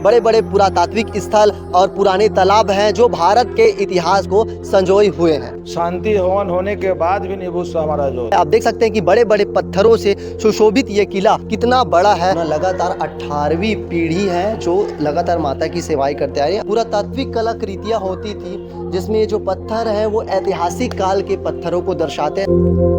बड़े बड़े पुरातात्विक स्थल और पुराने तालाब हैं जो भारत के इतिहास को संजोए हुए हैं। शांति हवन होने के बाद भी नहीं भूसा हमारा जो आप देख सकते हैं कि बड़े बड़े पत्थरों से सुशोभित ये किला कितना बड़ा है। लगातार 18वीं पीढ़ी है जो लगातार माता की सेवाएं करते आ रही है। पुरातात्विक कलाकृतियां होती थी जिसमें ये जो पत्थर है वो ऐतिहासिक काल के पत्थरों को दर्शाते हैं।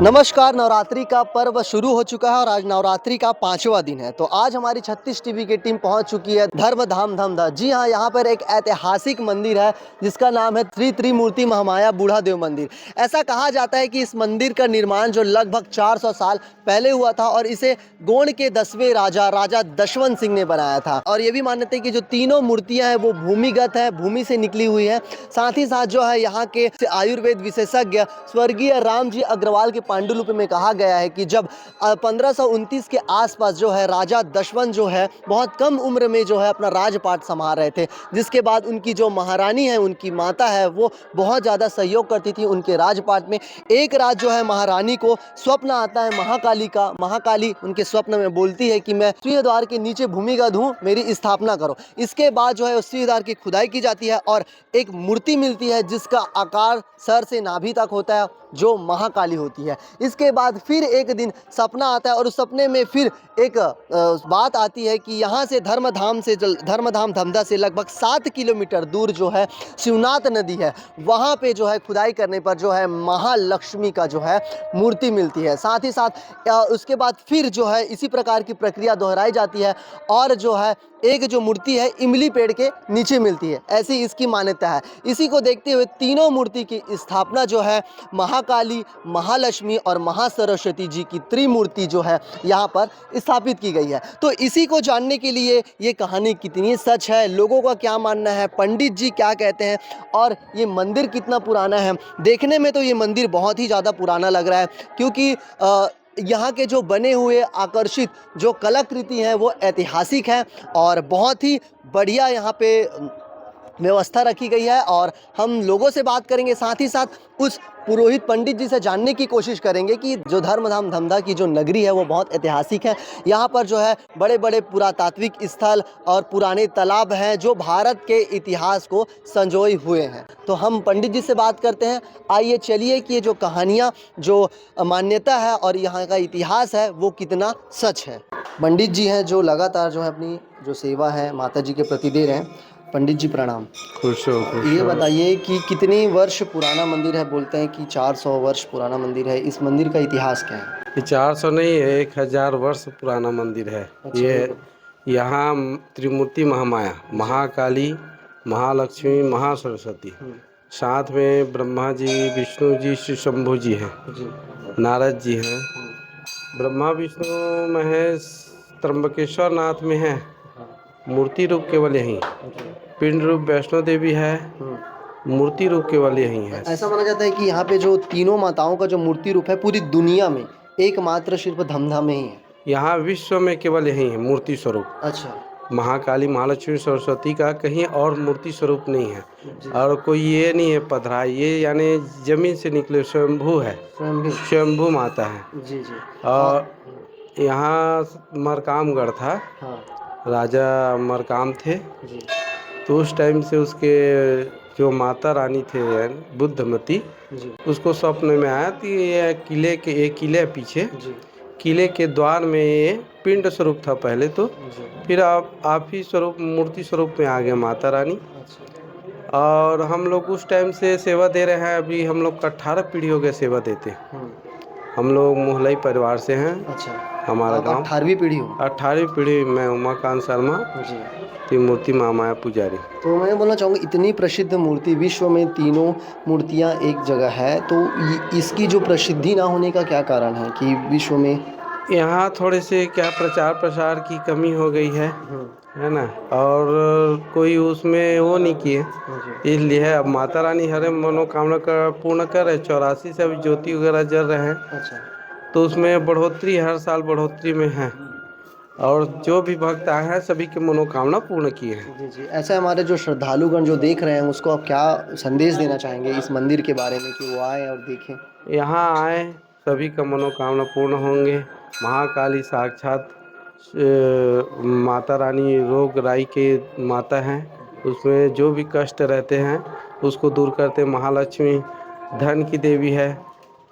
नमस्कार, नवरात्रि का पर्व शुरू हो चुका है और आज नवरात्रि का 5वां दिन है। तो आज हमारी 36 टीवी की टीम पहुंच चुकी है धर्म धाम धमधा। जी हाँ, यहाँ पर एक ऐतिहासिक मंदिर है जिसका नाम है श्री त्रिमूर्ति महामाया बूढ़ा देव मंदिर। ऐसा कहा जाता है कि इस मंदिर का निर्माण जो लगभग 400 साल पहले हुआ था और इसे गोंड के 10वें राजा दशवंत सिंह ने बनाया था। और ये भी मान्यता है कि जो तीनों मूर्तियां हैं वो भूमिगत है, भूमि से निकली हुई है। साथ ही साथ जो है यहाँ के आयुर्वेद विशेषज्ञ स्वर्गीय राम जी अग्रवाल के पांडुलिपि में कहा गया है कि जब 1529 के आसपास जो है राजा दशवंत जो है बहुत कम उम्र में जो है अपना राजपाट संभाल रहे थे, जिसके बाद उनकी जो महारानी है, उनकी माता है, वो बहुत ज़्यादा सहयोग करती थी उनके राजपाट में। एक रात जो है महारानी को स्वप्न आता है महाकाली का। महाकाली उनके स्वप्न में बोलती है कि मैं सिंह द्वार के नीचे भूमिगत हूँ, मेरी स्थापना करो। इसके बाद जो है उस सिंह द्वार की खुदाई की जाती है और एक मूर्ति मिलती है जिसका आकार सर से नाभि तक होता है, जो महाकाली होती है। इसके बाद फिर एक दिन सपना आता है और उस सपने में फिर एक बात आती है कि यहाँ से धर्मधाम धमधा से लगभग 7 किलोमीटर दूर जो है शिवनाथ नदी है, वहाँ पे जो है खुदाई करने पर जो है महालक्ष्मी का जो है मूर्ति मिलती है। साथ ही साथ उसके बाद फिर जो है इसी प्रकार की प्रक्रिया दोहराई जाती है और जो है एक जो मूर्ति है इमली पेड़ के नीचे मिलती है, ऐसी इसकी मान्यता है। इसी को देखते हुए तीनों मूर्ति की स्थापना जो है महाकाली, महालक्ष्मी और महासरस्वती जी की त्रिमूर्ति जो है यहाँ पर स्थापित की गई है। तो इसी को जानने के लिए ये कहानी कितनी सच है, लोगों का क्या मानना है, पंडित जी क्या कहते हैं और ये मंदिर कितना पुराना है। देखने में तो ये मंदिर बहुत ही ज़्यादा पुराना लग रहा है क्योंकि यहाँ के जो बने हुए आकर्षित जो कलाकृति हैं वो ऐतिहासिक है और बहुत ही बढ़िया यहाँ पे व्यवस्था रखी गई है। और हम लोगों से बात करेंगे, साथ ही साथ उस पुरोहित पंडित जी से जानने की कोशिश करेंगे कि जो धर्मधाम धमधा की जो नगरी है वो बहुत ऐतिहासिक है। यहाँ पर जो है बड़े बड़े पुरातात्विक स्थल और पुराने तालाब हैं जो भारत के इतिहास को संजोए हुए हैं। तो हम पंडित जी से बात करते हैं। आइए चलिए कि ये जो कहानियाँ, जो मान्यता है और यहाँ का इतिहास है वो कितना सच है। पंडित जी हैं जो लगातार जो है अपनी जो सेवा है माता जी के प्रति दे रहे हैं। पंडित जी प्रणाम। खुश हो। ये बताइए कि कितने वर्ष पुराना मंदिर है। बोलते हैं कि 400 वर्ष पुराना मंदिर है। इस मंदिर का इतिहास क्या है? ये 400 नहीं है, 1000 वर्ष पुराना मंदिर है। ये यहाँ त्रिमूर्ति महामाया, महाकाली, महालक्ष्मी, महासरस्वती, साथ में ब्रह्मा जी, विष्णु जी, श्री शंभु जी हैं, नारद जी हैं। ब्रह्मा विष्णु महेश त्र्यंबकेश्वर नाथ में है। मूर्ति रूप केवल यहीं, पिंड रूप वैष्णो देवी है, मूर्ति रूप केवल यहीं है। ऐसा माना जाता है कि यहाँ पे जो तीनों माताओं का जो मूर्ति रूप है पूरी दुनिया में एकमात्र सिर्फ धमधा में ही है। यहाँ विश्व में केवल यहीं है मूर्ति स्वरूप। अच्छा। महाकाली, महालक्ष्मी, सरस्वती का कहीं और मूर्ति स्वरूप नहीं है। और कोई ये नहीं है पधराई, ये यानी जमीन से निकले स्वयंभू है, स्वयंभू माता है। जी जी। और यहाँ मरकामगढ़ था। हाँ। राजा मरकाम थे जी। तो उस टाइम से उसके जो माता रानी थे बुद्धमती जी। उसको स्वप्न में आया कि ये किले के एक किले पीछे जी। किले के द्वार में ये पिंड स्वरूप था पहले तो, जी। फिर आप ही स्वरूप मूर्ति स्वरूप में आ गए माता रानी। अच्छा। और हम लोग उस टाइम से सेवा दे रहे हैं। अभी हम लोग का 18 पीढ़ी हो गए सेवा देते। हम लोग मोहलाई परिवार से हैं। अच्छा। हमारा गांव 18वीं पीढ़ी हो। 18वीं पीढ़ी। मैं उमाकांत शर्मा, जी। त्रिमूर्ति महामाया पुजारी। तो मैं बोलना चाहूँगा इतनी प्रसिद्ध मूर्ति, विश्व में तीनों मूर्तियाँ एक जगह है, तो इसकी जो प्रसिद्धि ना होने का क्या कारण है कि विश्व में? यहाँ थोड़े से क्या प्रचार प्रसार की कमी हो गई है ना, और कोई उसमें वो नहीं किए, इसलिए अब माता रानी हर मनोकामना का पूर्ण कर रहे। 84 से अभी ज्योति वगैरह जल रहे हैं। अच्छा। तो उसमें बढ़ोतरी, हर साल बढ़ोतरी में है और जो भी भक्त आए हैं सभी की मनोकामना पूर्ण किए हैं। जी जी। ऐसा हमारे जो श्रद्धालुगण जो देख रहे हैं उसको आप क्या संदेश देना चाहेंगे इस मंदिर के बारे में कि वो आए और देखें? यहाँ आए, सभी का मनोकामना पूर्ण होंगे। महाकाली साक्षात माता रानी रोग राई के माता हैं। उसमें जो भी कष्ट रहते हैं उसको दूर करते। महालक्ष्मी धन की देवी है,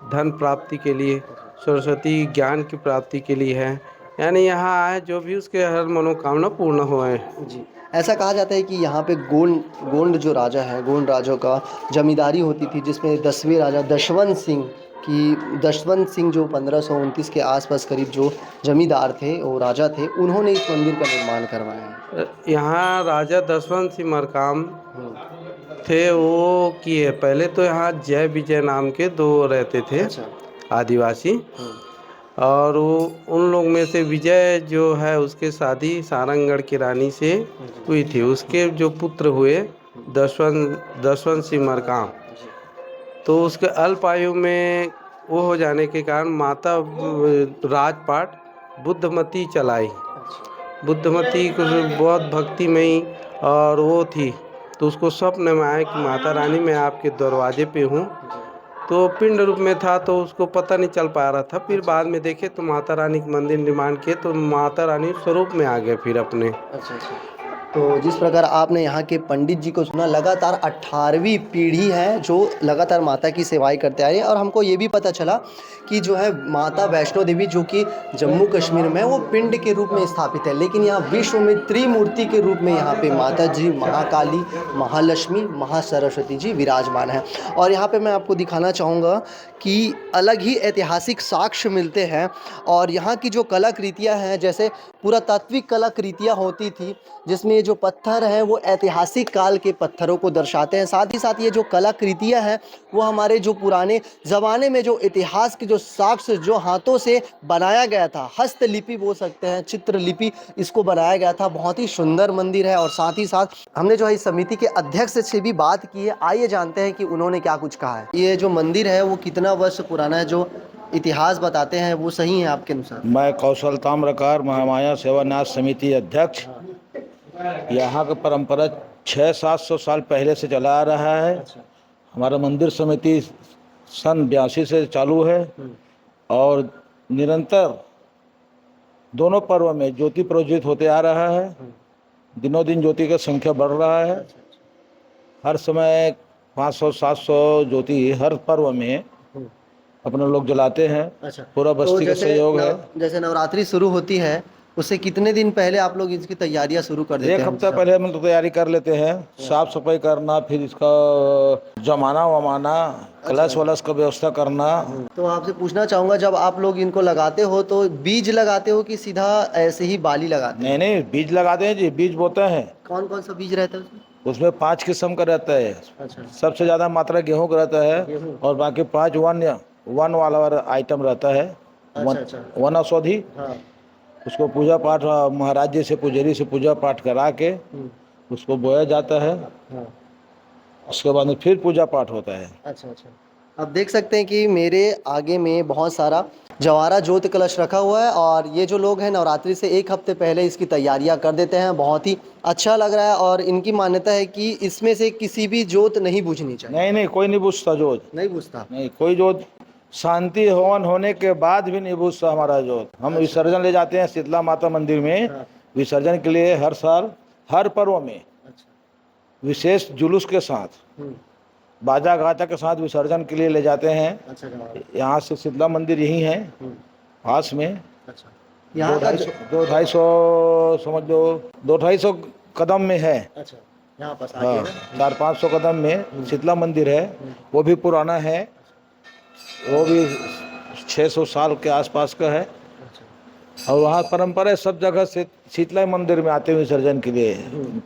धन प्राप्ति के लिए। सरस्वती ज्ञान की प्राप्ति के लिए है। यानी यहाँ आए जो भी उसके हर मनोकामना पूर्ण होए। जी, ऐसा कहा जाता है कि यहाँ पे गोंड जो राजा है, गोंड राजाओं का जमींदारी होती थी, जिसमें 10वें राजा दशवंत सिंह जो 1529 के आसपास करीब जो जमींदार थे, वो राजा थे, उन्होंने इस मंदिर का निर्माण करवाया है। यहाँ राजा दशवंत सिंह मरकाम थे, वो किए। पहले तो यहाँ जय विजय नाम के 2 रहते थे अच्छा। आदिवासी, और वो उन लोग में से विजय जो है उसके शादी सारंगगढ़ की रानी से हुई थी। उसके जो पुत्र हुए दशवंत सिंह मरकाम, तो उसके अल्प आयु में वो हो जाने के कारण माता राजपाट बुद्धमती चलाई। बुद्धमती को बहुत भक्तिमयी और वो थी, तो उसको स्वप्न में आया कि माता रानी मैं आपके दरवाजे पे हूँ। तो पिंड रूप में था तो उसको पता नहीं चल पा रहा था। फिर बाद में देखे तो माता रानी का मंदिर निर्माण किए, तो माता रानी स्वरूप में आ गए फिर अपने। अच्छा। तो जिस प्रकार आपने यहाँ के पंडित जी को सुना, लगातार 18वीं पीढ़ी है जो लगातार माता की सेवाएं करते आ रही है। और हमको ये भी पता चला कि जो है माता वैष्णो देवी जो कि जम्मू कश्मीर में वो पिंड के रूप में स्थापित है, लेकिन यहाँ विश्व में त्रिमूर्ति के रूप में यहाँ पे माता जी, महाकाली, महालक्ष्मी, महासरस्वती जी विराजमान है। और यहाँ पे मैं आपको दिखाना चाहूँगा कि अलग ही ऐतिहासिक साक्ष्य मिलते हैं। और यहाँ की जो कलाकृतियाँ हैं, जैसे पुरातात्विक कलाकृतियाँ होती थी, जिसमें ये जो पत्थर हैं वो ऐतिहासिक काल के पत्थरों को दर्शाते हैं। साथ ही साथ ये जो कलाकृतियाँ हैं वो हमारे जो पुराने ज़माने में जो इतिहास के जो साक्ष्य जो हाथों से बनाया गया था, हस्तलिपि बोल सकते हैं, चित्रलिपि, इसको बनाया गया था। बहुत ही सुंदर मंदिर है। और साथ ही साथ हमने जो है इस समिति के अध्यक्ष से भी बात की है। आइए जानते हैं कि उन्होंने क्या कुछ कहा है। ये जो मंदिर है वो कितना वर्ष पुराना है, जो इतिहास बताते हैं वो सही है आपके अनुसार? मैं कौशल ताम्रकार महामाया सेवान्यास समिति अध्यक्ष। यहाँ का परंपरा 600-700 साल पहले से चला आ रहा है। हमारा मंदिर समिति सन 82 से चालू है और निरंतर दोनों पर्व में ज्योति प्रोज्वलित होते आ रहा है। दिनों दिन ज्योति का संख्या बढ़ रहा है। हर समय 500-700 ज्योति हर पर्व में अपने लोग जलाते हैं। अच्छा, पूरा बस्ती का सहयोग है। जैसे नवरात्रि शुरू होती है उससे कितने दिन पहले आप लोग इसकी तैयारियां शुरू कर देते हैं? 1 हफ्ता पहले हम तो तैयारी कर लेते हैं। साफ सफाई करना, फिर इसका जमाना वमाना, कलश वलश का व्यवस्था करना। तो आपसे पूछना चाहूँगा, जब आप लोग इनको लगाते हो तो बीज लगाते हो कि सीधा ऐसे ही बाली लगाते हो? नहीं, बीज लगाते हैं जी, बीज बोते हैं। कौन कौन सा बीज रहता है उसमें? उसमें 5 किस्म का रहता है। अच्छा। सबसे ज़्यादा मात्रा गेहूं का रहता है और बाकी 5 वन वाला आइटम रहता है। वन औषधि। हाँ। उसको पूजा पाठ महाराज जी से, पुजारी से पूजा पाठ करा के उसको बोया जाता है। हाँ। उसके बाद में फिर पूजा पाठ होता है। अच्छा। अब देख सकते हैं कि मेरे आगे में बहुत सारा जवारा ज्योत कलश रखा हुआ है। और ये जो लोग हैं नवरात्रि से 1 हफ्ते पहले इसकी तैयारियां कर देते हैं। बहुत ही अच्छा लग रहा है। और इनकी मान्यता है कि इसमें से किसी भी ज्योत नहीं बुझनी चाहिए। नहीं, कोई नहीं बुझता ज्योत। नहीं बुझता? नहीं, कोई ज्योत शांति हवन होने के बाद भी नहीं बुझता हमारा ज्योत। हम विसर्जन ले जाते हैं शीतला माता मंदिर में। विसर्जन के लिए हर साल हर पर्व में विशेष जुलूस के साथ, बाजा गाजा के साथ विसर्जन के लिए ले जाते हैं। अच्छा। यहाँ से शीतला मंदिर यही है पास में। अच्छा। यहाँ का 200-250 समझ लो, 200-250 कदम में है। अच्छा, यहाँ पास हाँ, 400-500 कदम में शीतला मंदिर है। वो भी पुराना है, वो भी 600 साल के आसपास का है। और वहाँ परंपरा सब जगह से शीतला मंदिर में आते हैं विसर्जन के लिए।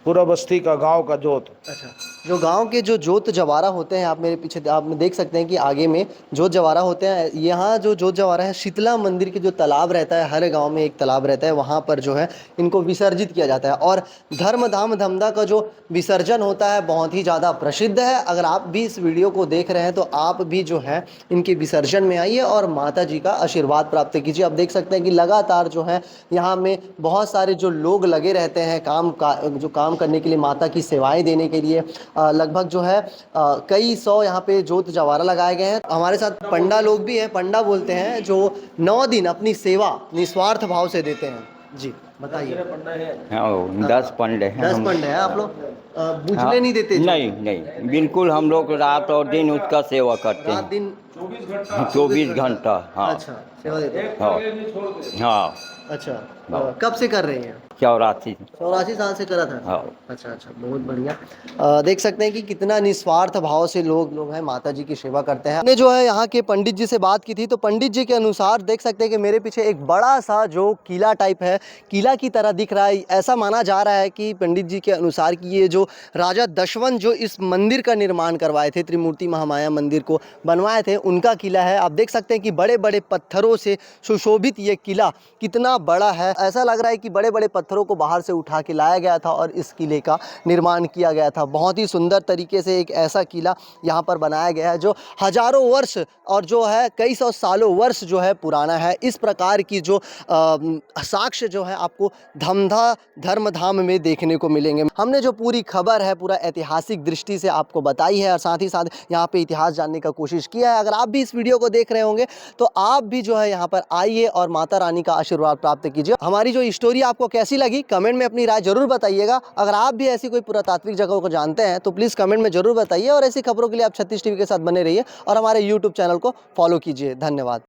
पूरा बस्ती का, गांव का जोत। अच्छा, जो गांव के जो जोत जवारा होते हैं, आप मेरे पीछे आप देख सकते हैं कि आगे में जोत जवारा होते हैं। यहाँ जो जोत जवारा है, शीतला मंदिर के जो तालाब रहता है, हर गांव में एक तालाब रहता है, वहाँ पर जो है इनको विसर्जित किया जाता है। और धर्म धाम धमदा का जो विसर्जन होता है बहुत ही ज़्यादा प्रसिद्ध है। अगर आप भी इस वीडियो को देख रहे हैं तो आप भी जो है इनके विसर्जन में आइए और माता जी का आशीर्वाद प्राप्त कीजिए। आप देख सकते हैं कि लगातार जो है यहाँ में बहुत सारे जो लोग लगे रहते हैं जो काम करने के लिए, माता की सेवाएं देने के लिए। लगभग जो है कई 100 यहाँ पे जोत जवारा लगाए गए हैं। हमारे साथ पंडा लोग भी हैं, पंडा बोलते हैं, जो 9 दिन अपनी सेवा निस्वार्थ भाव से देते हैं। जी बताइए। हाँ 10 पंडे हैं 10 हम। पंडे हैं आप लोग, बुझने हाँ, नहीं देते जो? नहीं नहीं बिल्कुल, हम लोग रात और दिन उसका सेवा करते रात हैं। दिन 24 घंटा। हाँ अच्छा सेवा देते हैं। हाँ हाँ। अच्छा कब से कर रहे हैं? 84। 84 साल से करा था। हाँ। अच्छा अच्छा बहुत बढ़िया। देख सकते हैं कि कितना निस्वार्थ भाव से लोग हैं माता जी की सेवा करते हैं। हमने जो है यहाँ के पंडित जी से बात की थी, तो पंडित जी के अनुसार देख सकते हैं कि मेरे पीछे एक बड़ा सा जो किला टाइप है, किला की तरह दिख रहा है। ऐसा माना जा रहा है कि पंडित जी के अनुसार कि ये जो राजा दशवंत जो इस मंदिर का निर्माण करवाए थे, त्रिमूर्ति महामाया मंदिर को बनवाए थे, उनका किला है। आप देख सकते हैं कि बड़े बड़े पत्थरों से सुशोभित ये किला कितना बड़ा है। ऐसा लग रहा है कि बड़े बड़े पत्थरों को बाहर से उठा के लाया गया था और इस किले का निर्माण किया गया था। बहुत ही सुंदर तरीके से एक ऐसा किला यहाँ पर बनाया गया है जो हजारों वर्ष और जो है कई सौ सालों वर्ष जो है पुराना है। इस प्रकार की जो साक्ष्य जो है आपको धर्मधाम में देखने को मिलेंगे। हमने जो पूरी खबर है पूरा ऐतिहासिक दृष्टि से आपको बताई है और साथ ही साथ यहाँ पे इतिहास जानने का कोशिश किया है। अगर आप भी इस वीडियो को देख रहे होंगे तो आप भी जो है यहाँ पर आइए और माता रानी का आशीर्वाद प्राप्त कीजिए। हमारी जो स्टोरी आपको कैसी लगी कमेंट में अपनी राय जरूर बताइएगा। अगर आप भी ऐसी कोई पुरातात्विक जगहों को जानते हैं तो प्लीज़ कमेंट में जरूर बताइए और ऐसी खबरों के लिए आप 36 टीवी के साथ बने रहिए और हमारे यूट्यूब चैनल को फॉलो कीजिए। धन्यवाद।